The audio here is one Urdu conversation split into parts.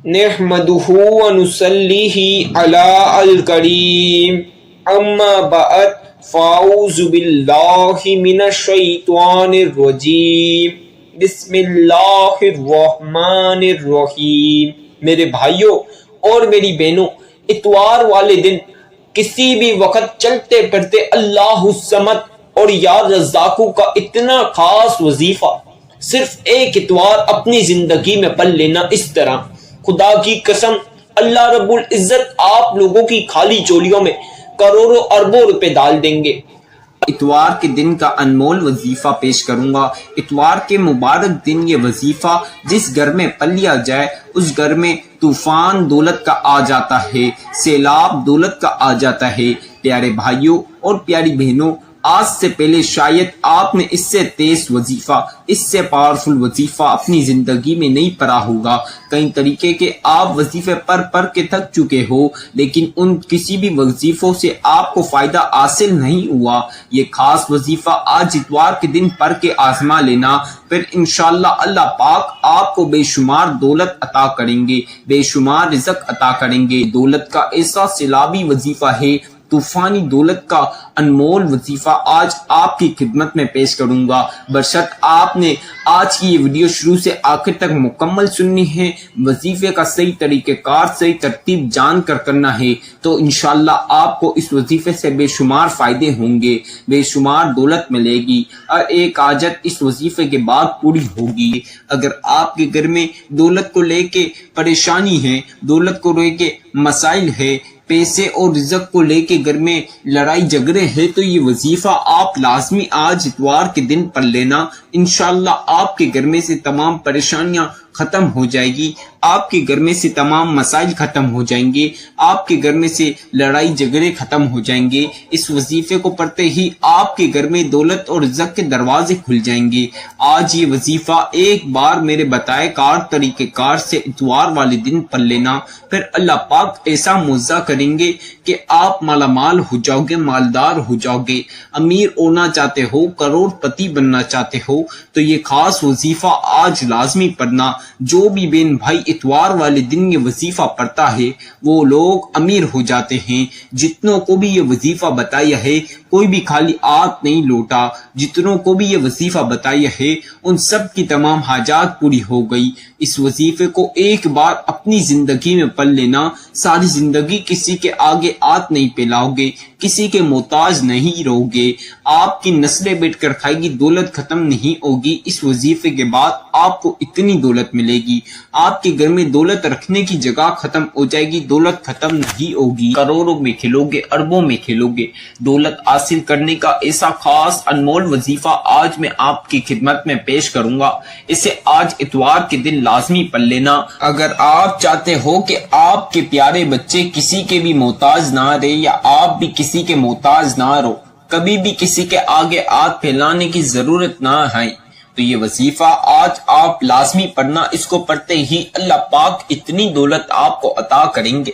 نحمدہ و نصلیہ علی الکریم اما بعد فاعوذ باللہ من الشیطان الرجیم بسم اللہ الرحمن الرحیم۔ میرے بھائیوں اور میری بہنوں، اتوار والے دن کسی بھی وقت چلتے پھرتے اللہ الصمد اور یا رزاقو کا اتنا خاص وظیفہ صرف ایک اتوار اپنی زندگی میں پڑھ لینا۔ اس طرح خدا کی قسم اللہ رب العزت آپ لوگوں کی خالی چولیوں میں کروڑوں اربوں روپے ڈال دیں گے۔ اتوار کے دن کا انمول وظیفہ پیش کروں گا۔ اتوار کے مبارک دن یہ وظیفہ جس گھر میں پڑھ لیا جائے اس گھر میں طوفان دولت کا آ جاتا ہے، سیلاب دولت کا آ جاتا ہے۔ پیارے بھائیوں اور پیاری بہنوں، آج سے پہلے شاید آپ نے اس سے تیز وظیفہ، اس سے پاورفل وظیفہ اپنی زندگی میں نہیں پڑھا ہوگا۔ کئی طریقے کے آپ وظیفے پڑھ کے تھک چکے ہو، لیکن ان کسی بھی وظیفوں سے آپ کو فائدہ حاصل نہیں ہوا۔ یہ خاص وظیفہ آج اتوار کے دن پڑھ کے آزما لینا، پھر انشاءاللہ اللہ پاک آپ کو بے شمار دولت عطا کریں گے، بے شمار رزق عطا کریں گے۔ دولت کا ایسا سیلابی وظیفہ ہے، طوفانی دولت کا انمول وظیفہ آج آپ کی خدمت میں پیش کروں گا۔ برشت آپ نے آج کی یہ ویڈیو شروع سے آخر تک مکمل سننی ہے، وظیفے کا صحیح طریقہ کار، صحیح ترتیب جان کر کرنا ہے، تو انشاءاللہ آپ کو اس وظیفے سے بے شمار فائدے ہوں گے، بے شمار دولت ملے گی، اور ایک حاجت اس وظیفے کے بعد پوری ہوگی۔ اگر آپ کے گھر میں دولت کو لے کے پریشانی ہے، دولت کو لے کے مسائل ہے، پیسے اور رزق کو لے کے گھر میں لڑائی جھگڑے ہے، تو یہ وظیفہ آپ لازمی آج اتوار کے دن پڑھ لینا۔ انشاءاللہ آپ کے گھر میں سے تمام پریشانیاں ختم ہو جائے گی، آپ کے گھر میں سے تمام مسائل ختم ہو جائیں گے، آپ کے گھر میں سے لڑائی جھگڑے ختم ہو جائیں گے۔ اس وظیفے کو پڑھتے ہی آپ کے گھر میں دولت اور رزق کے دروازے کھل جائیں گے۔ آج یہ وظیفہ ایک بار میرے بتائے کار طریقہ کار سے اتوار والے دن پڑھ لینا، پھر اللہ پاک ایسا معجزہ کریں گے کہ آپ مالا مال ہو جاؤ گے، مالدار ہو جاؤ گے۔ امیر ہونا چاہتے ہو، کروڑ پتی بننا چاہتے ہو، تو یہ خاص وظیفہ آج لازمی پڑھنا۔ جو بھی بہن بھائی اتوار والے دن یہ وظیفہ پڑھتا ہے وہ لوگ امیر ہو جاتے ہیں۔ جتنوں کو بھی یہ وظیفہ بتایا ہے کوئی بھی خالی ہاتھ نہیں لوٹا، جتنوں کو بھی یہ وظیفہ بتایا ہے ان سب کی تمام حاجات پوری ہو گئی۔ اس وظیفے کو ایک بار اپنی زندگی میں پڑھ لینا، ساری زندگی کسی کے آگے ہاتھ نہیں پھیلاؤ گے، کسی کے محتاج نہیں رہو گے، آپ کی نسلیں بیٹھ کر کھائے گی، دولت ختم نہیں ہوگی۔ اس وظیفے کے بعد آپ کو اتنی دولت ملے گی، آپ کے گھر میں دولت رکھنے کی جگہ ختم ہو جائے گی، دولت ختم نہیں ہوگی، کروڑوں میں کھیلو گے، اربوں میں کھیلو گے۔ دولت حاصل کرنے کا ایسا خاص انمول وظیفہ آج میں آپ کی خدمت میں پیش کروں گا، اسے آج اتوار کے دن لازمی پڑھ لینا۔ اگر آپ چاہتے ہو کہ آپ کے پیارے بچے کسی کے بھی محتاج نہ رہے، یا آپ بھی کسی کے محتاج نہ رہو، کبھی بھی کسی کے آگے ہاتھ پھیلانے کی ضرورت نہ ہے، تو یہ وظیفہ آج آپ لازمی پڑھنا۔ اس کو پڑھتے ہی اللہ پاک اتنی دولت آپ کو عطا کریں گے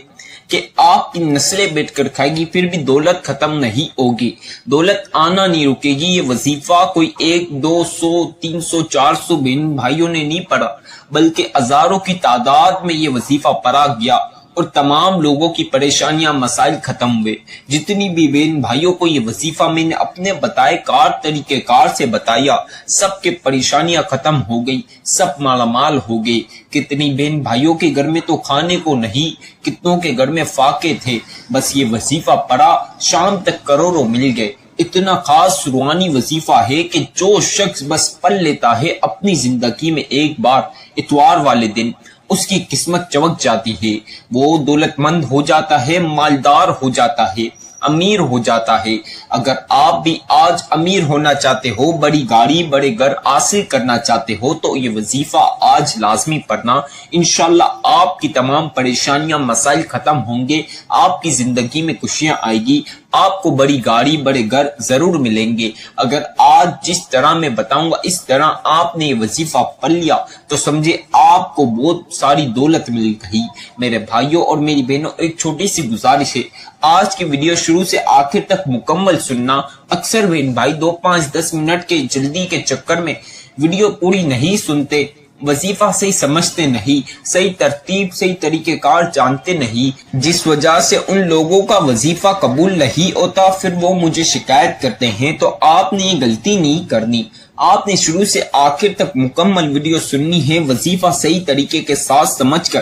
کہ آپ کی نسلیں بیٹھ کر کھائے گی، پھر بھی دولت ختم نہیں ہوگی، دولت آنا نہیں رکے گی۔ یہ وظیفہ کوئی 1 200 300 400 بہن بھائیوں نے نہیں پڑھا، بلکہ ہزاروں کی تعداد میں یہ وظیفہ پڑھا گیا، اور تمام لوگوں کی پریشانیاں مسائل ختم ہوئے۔ جتنی بھی بہن بھائیوں کو یہ وظیفہ میں نے اپنے بتائے کار طریقہ کار سے بتایا، سب کے پریشانیاں ختم ہو گئی، سب مالا مال ہو گئے۔ کتنی بہن بھائیوں کے گھر میں تو کھانے کو نہیں، کتنوں کے گھر میں فاقے تھے، بس یہ وظیفہ پڑھا شام تک کروڑوں مل گئے۔ اتنا خاص روحانی وظیفہ ہے کہ جو شخص بس پڑھ لیتا ہے اپنی زندگی میں ایک بار اتوار والے دن، اس کی قسمت چمک جاتی ہے، وہ دولت مند ہو جاتا ہے، مالدار ہو جاتا ہے، امیر ہو جاتا ہے۔ اگر آپ بھی آج امیر ہونا چاہتے ہو، بڑی گاڑی بڑے گھر حاصل کرنا چاہتے ہو، تو یہ وظیفہ آج لازمی پڑھنا۔ انشاءاللہ آپ کی تمام پریشانیاں مسائل ختم ہوں گے، آپ کی زندگی میں خوشیاں آئے گی، آپ کو بڑی گاڑی بڑے گھر ضرور ملیں گے۔ اگر آج جس طرح میں بتاؤں گا اس طرح آپ نے یہ وظیفہ پڑھ لیا تو سمجھے آپ کو بہت ساری دولت مل گئی۔ میرے بھائیوں اور میری بہنوں، ایک چھوٹی سی گزارش ہے، آج کی ویڈیو شروع سے آخر تک مکمل سننا۔ اکثر بہن بھائی 2 5 10 منٹ کے جلدی کے چکر میں ویڈیو پوری نہیں سنتے، وظیفہ صحیح سمجھتے نہیں، صحیح ترتیب صحیح طریقہ کار جانتے نہیں، جس وجہ سے ان لوگوں کا وظیفہ قبول نہیں ہوتا، پھر وہ مجھے شکایت کرتے ہیں۔ تو آپ نے یہ غلطی نہیں کرنی، آپ نے شروع سے آخر تک مکمل ویڈیو سننی ہے، وظیفہ صحیح طریقے کے ساتھ سمجھ کر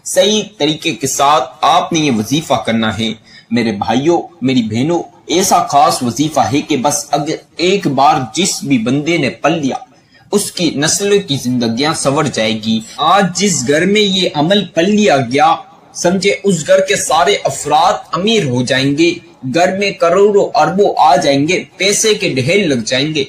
صحیح طریقے کے ساتھ آپ نے یہ وظیفہ کرنا ہے۔ میرے بھائیوں، میری بہنوں، ایسا خاص وظیفہ ہے کہ بس اگر ایک بار جس بھی بندے نے پڑھ لیا اس کی نسلوں کی زندگیاں سنور جائے گی۔ آج جس گھر میں یہ عمل پڑھ لیا گیا، سمجھے اس گھر کے سارے افراد امیر ہو جائیں گے، گھر میں کروڑوں اربوں آ جائیں گے، پیسے کے ڈھیر لگ جائیں گے،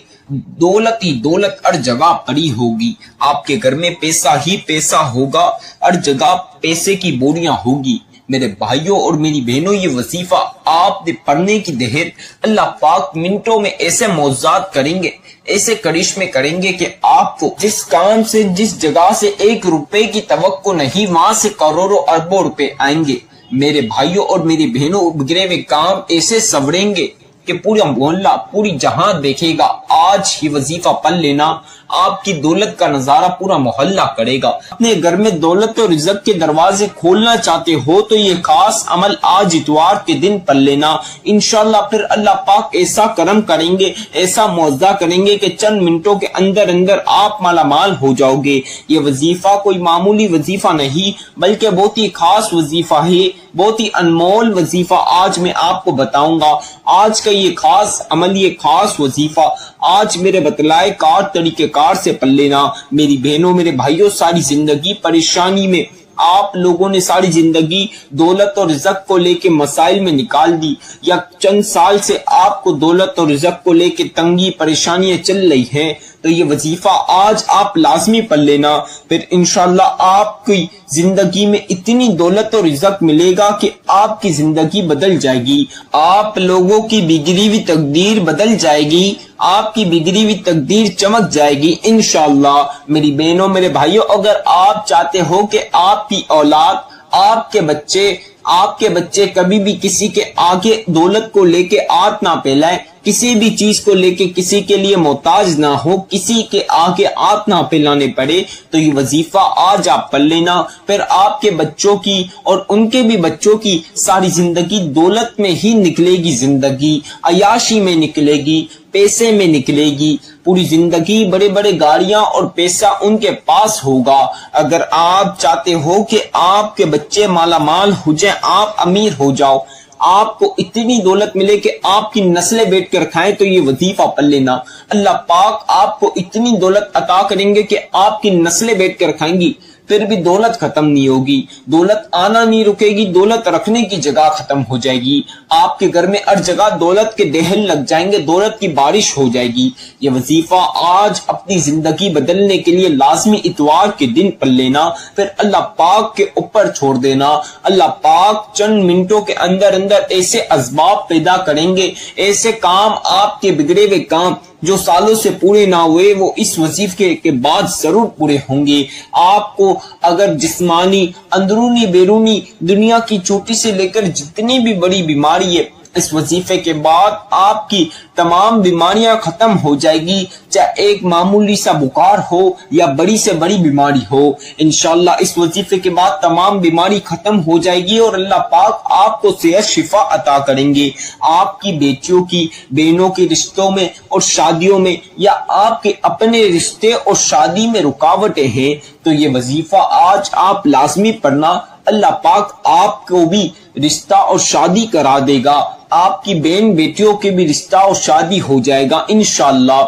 دولت ہی دولت ہر جگہ پڑی ہوگی، آپ کے گھر میں پیسہ ہی پیسہ ہوگا، ہر جگہ پیسے کی بوریاں ہوگی۔ میرے بھائیوں اور میری بہنوں، یہ وظیفہ آپ نے پڑھنے کی دہر اللہ پاک منٹوں میں ایسے معجزات کریں گے، ایسے کرشمے کریں گے کہ آپ کو جس کام سے جس جگہ سے 1 روپے کی توقع نہیں، وہاں سے کروڑوں اربوں روپے آئیں گے۔ میرے بھائیوں اور میری بہنوں، بگڑے ہوئے کام ایسے سنوریں گے کہ پورا محلہ پوری جہاں دیکھے گا۔ آج ہی وظیفہ پڑھ لینا، آپ کی دولت کا نظارہ پورا محلہ کرے گا۔ اپنے گھر میں دولت اور رزق کے دروازے کھولنا چاہتے ہو تو یہ خاص عمل آج اتوار کے دن پڑھ لینا، انشاءاللہ پھر اللہ پاک ایسا کرم کریں گے، ایسا معجزہ کریں گے کہ چند منٹوں کے اندر اندر آپ مالا مال ہو جاؤ گے۔ یہ وظیفہ کوئی معمولی وظیفہ نہیں بلکہ بہت ہی خاص وظیفہ ہے، بہت ہی انمول وظیفہ آج میں آپ کو بتاؤں گا۔ آج کا یہ خاص عمل، یہ خاص وظیفہ آج میرے بتلائے کار طریقہ کار سے پڑھ لینا۔ میری بہنوں، میرے بھائیوں، ساری زندگی پریشانی میں آپ لوگوں نے ساری زندگی دولت اور رزق کو لے کے مسائل میں نکال دی، یا چند سال سے آپ کو دولت اور رزق کو لے کے تنگی پریشانیاں چل رہی ہیں، تو یہ وظیفہ آج آپ لازمی پڑھ لینا، پھر انشاءاللہ آپ کی زندگی میں اتنی دولت اور رزق ملے گا کہ آپ کی زندگی بدل جائے گی، آپ لوگوں کی بگڑی ہوئی تقدیر بدل جائے گی، آپ کی بگڑی ہوئی تقدیر چمک جائے گی انشاءاللہ۔ میری بہنوں، میرے بھائیوں، اگر آپ چاہتے ہو کہ آپ کی اولاد، آپ کے بچے کبھی بھی کسی کے آگے دولت کو لے کے ہاتھ نہ پھیلائیں، کسی بھی چیز کو لے کے کسی کے لیے محتاج نہ ہو، کسی کے آگے ہاتھ نہ پھیلانے پڑے، تو یہ وظیفہ آج آپ پڑھ لینا، پھر آپ کے بچوں کی اور ان کے بھی بچوں کی ساری زندگی دولت میں ہی نکلے گی، زندگی عیاشی میں نکلے گی، پیسے میں نکلے گی، پوری زندگی بڑے بڑے گاڑیاں اور پیسہ ان کے پاس ہوگا۔ اگر آپ چاہتے ہو کہ آپ کے بچے مالا مال ہو جائیں، آپ امیر ہو جاؤ، آپ کو اتنی دولت ملے کہ آپ کی نسلیں بیٹھ کر کھائیں، تو یہ وظیفہ پڑھ لینا، اللہ پاک آپ کو اتنی دولت عطا کریں گے کہ آپ کی نسلیں بیٹھ کر کھائیں گی، پھر بھی دولت ختم نہیں ہوگی، دولت آنا نہیں رکے گی، دولت رکھنے کی جگہ ختم ہو جائے گی، آپ کے گھر میں ہر جگہ دولت کے ڈھیر لگ جائیں گے، دولت کی بارش ہو جائے گی۔ یہ وظیفہ آج اپنی زندگی بدلنے کے لیے لازمی اتوار کے دن پڑھ لینا، پھر اللہ پاک کے اوپر چھوڑ دینا، اللہ پاک چند منٹوں کے اندر اندر ایسے اسباب پیدا کریں گے، ایسے کام آپ کے بگڑے ہوئے کام جو سالوں سے پورے نہ ہوئے وہ اس وظیفے کے بعد ضرور پورے ہوں گے۔ آپ کو اگر جسمانی، اندرونی، بیرونی دنیا کی چھوٹی سے لے کر جتنی بھی بڑی بیماری ہے، اس وظیفے کے بعد آپ کی تمام بیماریاں ختم ہو جائے گی، چاہے ایک معمولی سا بخار ہو یا بڑی سے بڑی بیماری ہو، انشاءاللہ اس وظیفے کے بعد تمام بیماری ختم ہو جائے گی اور اللہ پاک آپ کو صحت شفا عطا کریں گے۔ آپ کی بیٹیوں کی، بہنوں کے رشتوں میں اور شادیوں میں، یا آپ کے اپنے رشتے اور شادی میں رکاوٹیں ہیں، تو یہ وظیفہ آج آپ لازمی پڑھنا، اللہ پاک آپ کو بھی رشتہ اور شادی کرا دے گا، آپ کی بہن بیٹیوں کے بھی رشتہ اور شادی ہو جائے گا انشاءاللہ۔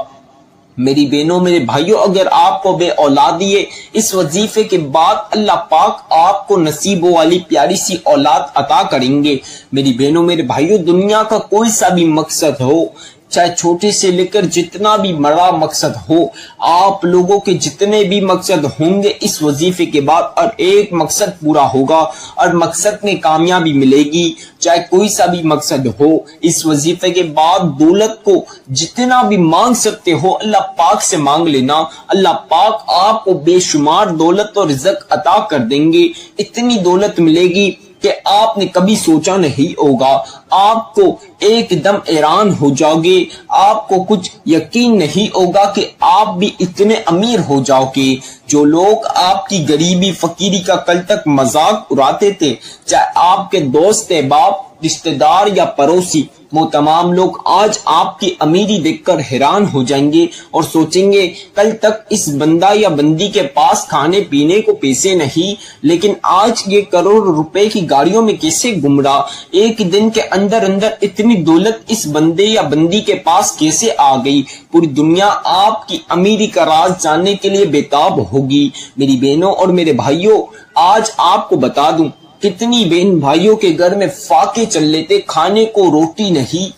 میری بہنوں، میرے بھائیوں، اگر آپ کو بے اولادی ہے، اس وظیفے کے بعد اللہ پاک آپ کو نصیبوں والی پیاری سی اولاد عطا کریں گے۔ میری بہنوں، میرے بھائیوں، دنیا کا کوئی سا بھی مقصد ہو، چاہے چھوٹے سے لے کر جتنا بھی بڑا مقصد ہو، آپ لوگوں کے جتنے بھی مقصد ہوں گے، اس وظیفے کے بعد اور ایک مقصد پورا ہوگا اور مقصد میں کامیابی ملے گی، چاہے کوئی سا بھی مقصد ہو۔ اس وظیفے کے بعد دولت کو جتنا بھی مانگ سکتے ہو اللہ پاک سے مانگ لینا، اللہ پاک آپ کو بے شمار دولت اور رزق عطا کر دیں گے، اتنی دولت ملے گی کہ آپ نے کبھی سوچا نہیں ہوگا، آپ کو ایک دم حیران ہو جاؤ گے، آپ کو کچھ یقین نہیں ہوگا کہ آپ بھی اتنے امیر ہو جاؤ گے۔ جو لوگ آپ کی غریبی فقیری کا کل تک مذاق اڑاتے تھے، چاہے آپ کے دوست باپ، رشتہ دار یا پڑوسی، وہ تمام لوگ آج آپ کی امیری دیکھ کر حیران ہو جائیں گے اور سوچیں گے کل تک اس بندہ یا بندی کے پاس کھانے پینے کو پیسے نہیں، لیکن آج یہ کروڑ روپے کی گاڑیوں میں کیسے گھوم رہا، ایک دن کے اندر اندر اتنی دولت اس بندے یا بندی کے پاس کیسے آ گئی۔ پوری دنیا آپ کی امیری کا راز جاننے کے لیے بےتاب ہوگی۔ میری بہنوں اور میرے بھائیوں، آج آپ کو بتا دوں، کتنی بہن بھائیوں کے گھر میں فاقے چل لیتے، کھانے کو روٹی نہیں،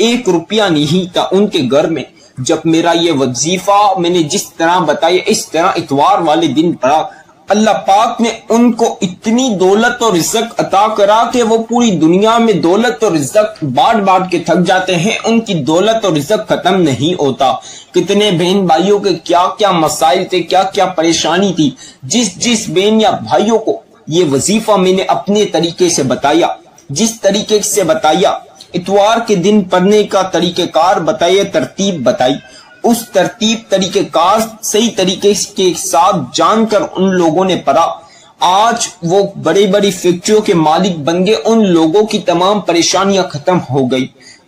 1 روپیہ نہیں تھا ان کے گھر میں۔ جب میرا یہ وظیفہ میں نے جس طرح بتایا، اس طرح اتوار والے دن پڑھا، اللہ پاک نے ان کو اتنی دولت اور رزق عطا کرا کہ وہ پوری دنیا میں دولت اور رزق بانٹ کے تھک جاتے ہیں، ان کی دولت اور رزق ختم نہیں ہوتا۔ کتنے بہن بھائیوں کے کیا کیا مسائل تھے، کیا کیا پریشانی تھی، جس بہن یا بھائیوں کو یہ وظیفہ میں نے اپنے طریقے سے بتایا، جس طریقے سے بتایا، اتوار کے دن پڑھنے کا طریقہ کار بتایا، ترتیب بتائی، اس ترتیب طریقہ کار صحیح طریقے کے ساتھ جان کر ان لوگوں نے پڑھا، آج وہ بڑی بڑی فیکٹریوں کے مالک بن گئے، ان لوگوں کی تمام پریشانیاں ختم ہو گئی۔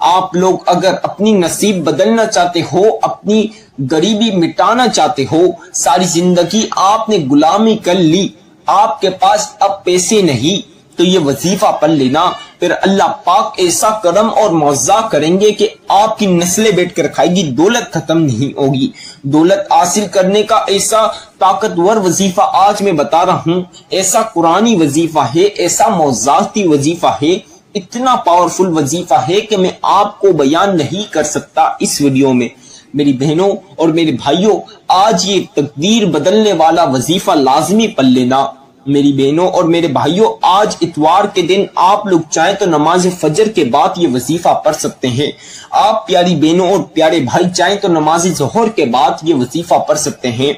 آپ لوگ اگر اپنی نصیب بدلنا چاہتے ہو، اپنی غریبی مٹانا چاہتے ہو، ساری زندگی آپ نے غلامی کر لی، آپ کے پاس اب پیسے نہیں، تو یہ وظیفہ پڑھ لینا، پھر اللہ پاک ایسا کرم اور معاوضہ کریں گے کہ آپ کی نسلیں بیٹھ کر کھائے گی، دولت ختم نہیں ہوگی۔ دولت حاصل کرنے کا ایسا طاقتور وظیفہ آج میں بتا رہا ہوں، ایسا قرآنی وظیفہ ہے، ایسا معاوضاتی وظیفہ ہے، اتنا پاورفل وظیفہ ہے کہ میں آپ کو بیان نہیں کر سکتا اس ویڈیو میں۔ میری بہنوں اور میرے بھائیوں، آج یہ تقدیر بدلنے والا وظیفہ لازمی پڑھ لینا۔ میری بہنوں اور میرے بھائیوں، آج اتوار کے دن آپ لوگ چاہیں تو نماز فجر کے بعد یہ وظیفہ پڑھ سکتے ہیں۔ آپ پیاری بہنوں اور پیارے بھائی چاہیں تو نماز ظہر کے بعد یہ وظیفہ پڑھ سکتے ہیں۔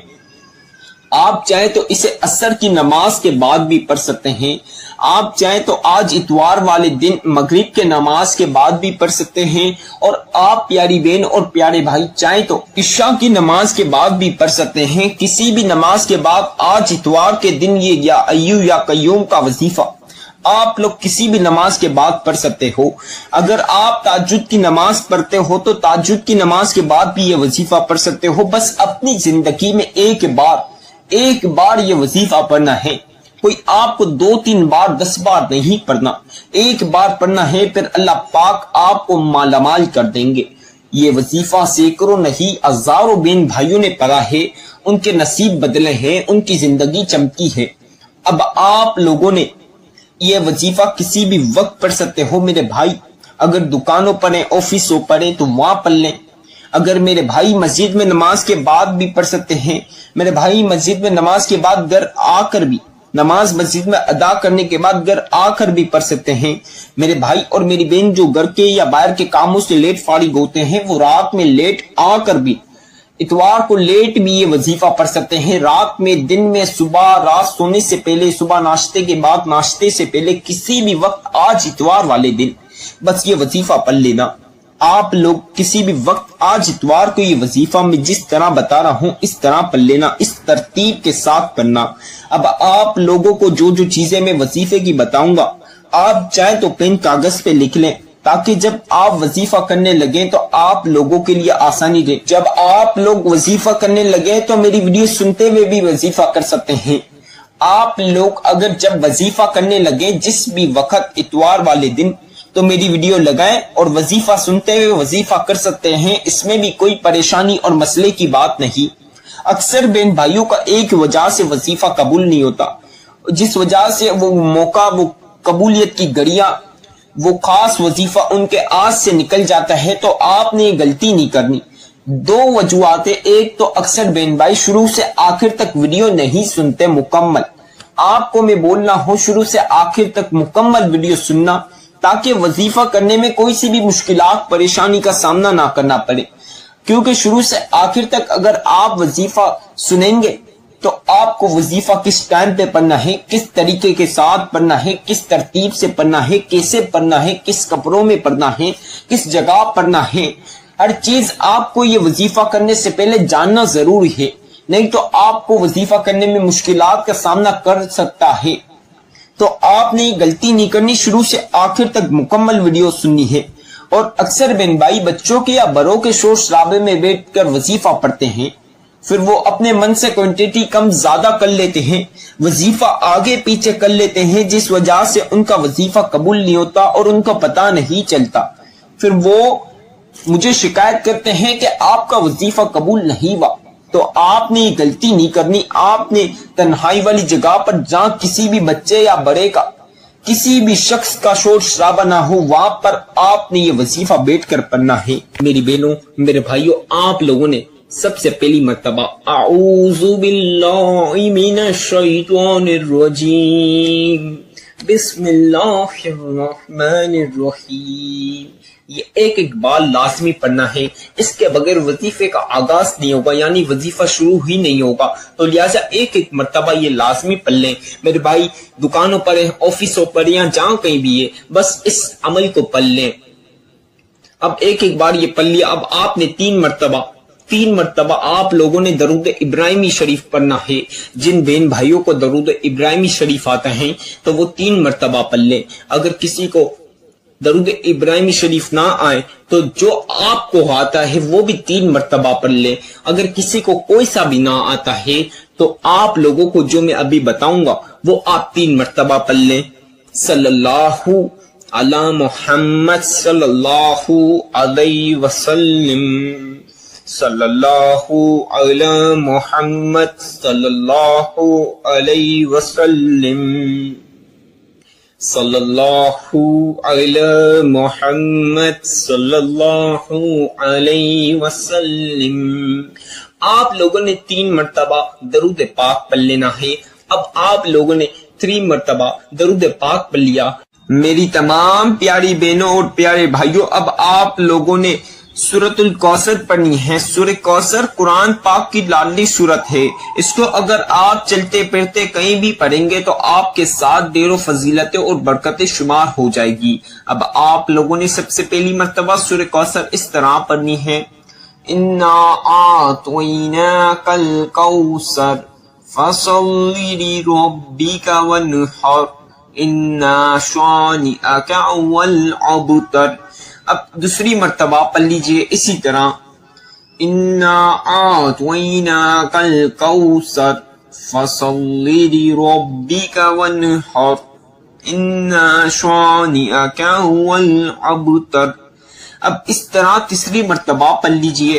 آپ چاہیں تو اسے عصر کی نماز کے بعد بھی پڑھ سکتے ہیں۔ آپ چاہیں تو آج اتوار والے دن مغرب کے نماز کے بعد بھی پڑھ سکتے ہیں، اور آپ پیاری بہن اور پیارے بھائی چاہیں تو عشاء کی نماز کے بعد بھی پڑھ سکتے ہیں۔ کسی بھی نماز کے بعد آج اتوار کے دن یہ یا ایو یا قیوم کا وظیفہ آپ لوگ کسی بھی نماز کے بعد پڑھ سکتے ہو۔ اگر آپ تہجد کی نماز پڑھتے ہو تو تہجد کی نماز کے بعد بھی یہ وظیفہ پڑھ سکتے ہو۔ بس اپنی زندگی میں ایک بار یہ وظیفہ پڑھنا ہے، کوئی آپ کو 2-3 بار 10 بار نہیں پڑھنا، ایک بار پڑھنا ہے، پھر اللہ پاک آپ کو مالا مال کر دیں گے۔ یہ وظیفہ سینکڑوں نہیں ہزاروں بہن بھائیوں نے پڑھا ہے، ان کے نصیب بدلے ہیں، ان کی زندگی چمکی ہے۔ اب آپ لوگوں نے یہ وظیفہ کسی بھی وقت پڑھ سکتے ہو میرے بھائی، اگر دکانوں پر ہیں، آفسوں پر ہیں تو وہاں پڑھ لیں۔ اگر میرے بھائی مسجد میں نماز کے بعد بھی پڑھ سکتے ہیں، میرے بھائی مسجد میں نماز کے بعد گھر آ کر بھی، نماز مسجد میں ادا کرنے کے بعد گھر آ کر بھی پڑھ سکتے ہیں۔ میرے بھائی اور میری بہن جو گھر کے یا باہر کے کاموں سے لیٹ فارغ ہوتے ہیں، وہ رات میں لیٹ آ کر بھی، اتوار کو لیٹ بھی یہ وظیفہ پڑھ سکتے ہیں۔ رات میں، دن میں، صبح، رات سونے سے پہلے، صبح ناشتے کے بعد، ناشتے سے پہلے، کسی بھی وقت آج اتوار والے دن بس یہ وظیفہ پڑھ لینا۔ آپ لوگ کسی بھی وقت آج اتوار کو یہ وظیفہ میں جس طرح بتا رہا ہوں اس طرح پڑھ لینا، اس ترتیب کے ساتھ پڑھنا۔ اب آپ لوگوں کو جو جو چیزیں میں وظیفے کی بتاؤں گا، آپ چاہیں تو پین کاغذ پہ لکھ لیں، تاکہ جب آپ وظیفہ کرنے لگیں تو آپ لوگوں کے لیے آسانی رہے۔ جب آپ لوگ وظیفہ کرنے لگے تو میری ویڈیو سنتے ہوئے بھی وظیفہ کر سکتے ہیں۔ آپ لوگ اگر جب وظیفہ کرنے لگے جس بھی وقت اتوار والے دن، تو میری ویڈیو لگائیں اور وظیفہ سنتے ہوئے وظیفہ کر سکتے ہیں، اس میں بھی کوئی پریشانی اور مسئلے کی بات نہیں۔ اکثر بہن بھائیوں کا ایک وجہ سے وظیفہ قبول نہیں ہوتا، جس وجہ سے وہ موقع، وہ قبولیت کی گھڑیاں، وہ خاص وظیفہ ان کے ہاتھ سے نکل جاتا ہے، تو آپ نے یہ غلطی نہیں کرنی۔ 2 وجوہات ہیں، ایک تو اکثر بہن بھائی شروع سے آخر تک ویڈیو نہیں سنتے مکمل۔ آپ کو میں بولنا ہوں شروع سے آخر تک مکمل ویڈیو سننا، تاکہ وظیفہ کرنے میں کوئی سی بھی مشکلات، پریشانی کا سامنا نہ کرنا پڑے۔ کیونکہ شروع سے آخر تک اگر آپ وظیفہ سنیں گے تو آپ کو وظیفہ کس ٹائم پہ پڑھنا ہے، کس طریقے کے ساتھ پڑھنا ہے، کس ترتیب سے پڑھنا ہے، کیسے پڑھنا ہے، کس کپڑوں میں پڑھنا ہے، کس جگہ پڑھنا ہے، ہر چیز آپ کو یہ وظیفہ کرنے سے پہلے جاننا ضروری ہے، نہیں تو آپ کو وظیفہ کرنے میں مشکلات کا سامنا کر سکتا ہے۔ تو آپ نے یہ غلطی نہیں کرنی، شروع سے آخر تک مکمل ویڈیو سننی ہے۔ اور اکثر بہن بھائی بچوں کے یا بڑوں کے شور شرابے میں بیٹھ کر وظیفہ پڑھتے ہیں، پھر وہ اپنے من سے کوانٹٹی کم زیادہ کر لیتے ہیں، وظیفہ آگے پیچھے کر لیتے ہیں، جس وجہ سے ان کا وظیفہ قبول نہیں ہوتا اور ان کو پتہ نہیں چلتا۔ پھر وہ مجھے شکایت کرتے ہیں کہ آپ کا وظیفہ قبول نہیں ہوا۔ تو آپ نے یہ غلطی نہیں کرنی، آپ نے تنہائی والی جگہ پر جہاں کسی بھی بچے یا بڑے کا، کسی بھی شخص کا شور شرابہ نہ ہو، وہاں پر آپ نے یہ وظیفہ بیٹھ کر پڑھنا ہے۔ میری بہنوں، میرے بھائیوں، آپ لوگوں نے سب سے پہلی مرتبہ اعوذ باللہ من الشیطان الرجیم بسم اللہ الرحمن الرحیم، یہ ایک بار لازمی پڑھنا ہے، اس کے بغیر وظیفے کا آغاز نہیں ہوگا، یعنی وظیفہ شروع ہی نہیں ہوگا۔ تو لہٰذا ایک مرتبہ یہ لازمی پڑھ لیں میرے بھائی، دکانوں پر ہیں، آفسوں پر یا جہاں کہیں بھی ہے، بس اس عمل کو پڑھ لیں۔ اب ایک بار یہ پڑھ لیا، اب آپ نے تین مرتبہ آپ لوگوں نے درود ابراہیمی شریف پڑھنا ہے۔ جن بہن بھائیوں کو درود ابراہیمی شریف آتا ہے تو وہ 3 مرتبہ پڑھ لیں۔ اگر کسی کو درود ابراہیمی شریف نہ آئے تو جو آپ کو آتا ہے وہ بھی 3 مرتبہ پڑھ لیں۔ اگر کسی کو کوئی سا بھی نہ آتا ہے تو آپ لوگوں کو جو میں ابھی بتاؤں گا وہ آپ 3 مرتبہ پڑھ لیں۔ صلی اللہ علی محمد صلی اللہ علیہ وسلم، صلی اللہ علی محمد صلی اللہ علیہ وسلم، صلی اللہ علی محمد صلی اللہ علیہ وسلم۔ آپ لوگوں نے 3 مرتبہ درود پاک پڑھ لینا ہے۔ اب آپ لوگوں نے 3 مرتبہ درود پاک پڑھ لیا۔ میری تمام پیاری بہنوں اور پیارے بھائیوں، اب آپ لوگوں نے سورۃ الکوثر پڑھنی ہے۔ سورہ کوثر قرآن پاک کی لاڈلی سورت ہے۔ اس کو اگر آپ چلتے پھرتے کہیں بھی پڑھیں گے تو آپ کے ساتھ ڈھیر و فضیلتیں اور برکتیں شمار ہو جائے گی۔ اب آپ لوگوں نے سب سے پہلی مرتبہ سورہ کوثر اس طرح پڑھنی ہے، اِنَّا أَعْطَيْنَاكَ الْكَوْثَرَ فَصَلِّ لِرَبِّكَ وَانْحَرْ إِنَّ شَانِئَكَ هُوَ الْأَبْتَرُ۔ اب دوسری مرتبہ پڑھ لیجئے اسی طرح، اِنَّا أَعْطَيْنَاكَ الْكَوْثَرَ فَصَلِّ لِرَبِّكَ وَانْحَرْ إِنَّ شَانِئَكَ هُوَ الْأَبْتَرُ۔ اب اس طرح تیسری مرتبہ پڑھ لیجئے،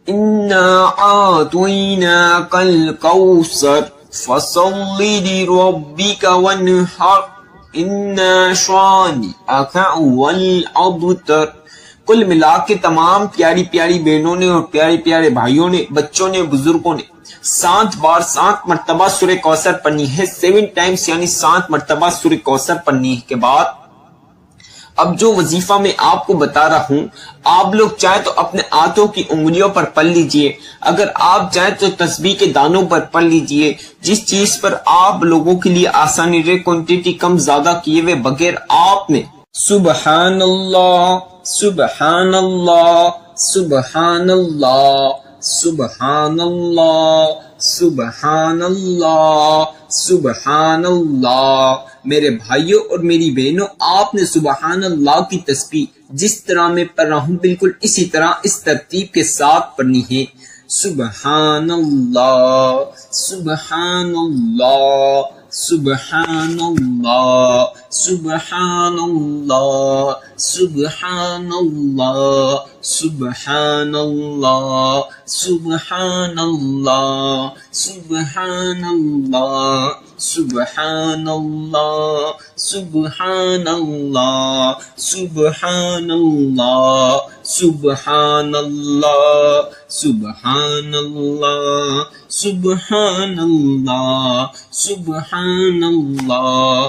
اِنَّا أَعْطَيْنَاكَ الْكَوْثَرَ فَصَلِّ لِرَبِّكَ وَانْحَرْ إِنَّ شَانِئَكَ هُوَ الْأَبْتَرُ۔ کل ملا کے تمام پیاری پیاری بہنوں نے اور پیارے پیارے بھائیوں نے، بچوں نے، بزرگوں نے 7 بار 7 مرتبہ سورہ کوثر پڑھنی ہے۔ 7 ٹائمز یعنی 7 مرتبہ سورہ کوثر پڑھنی کے بعد اب جو وظیفہ میں آپ کو بتا رہا ہوں، آپ لوگ چاہے تو اپنے ہاتھوں کی انگلیوں پر پڑھ لیجئے، اگر آپ چاہے تو تسبیح کے دانوں پر پڑھ لیجئے، جس چیز پر آپ لوگوں کے لیے آسانی رہے، کوانٹٹی کم زیادہ کیے ہوئے بغیر آپ نے سبحان اللہ سبحان اللہ سبحان اللہ سبحان اللہ سبحان اللہ سبحان اللہ۔ میرے بھائیوں اور میری بہنوں، آپ نے سبحان اللہ کی تسبیح جس طرح میں پڑھ رہا ہوں بالکل اسی طرح اس ترتیب کے ساتھ پڑھنی ہے، سبحان اللہ سبحان اللہ سبحان اللہ سبحان اللہ سبحان اللہ سبحان اللہ سبحان اللہ سبحان اللہ سبحان اللہ سبحان اللہ سبحان اللہ سبحان اللہ سبحان اللہ سبحان اللہ سبحان اللہ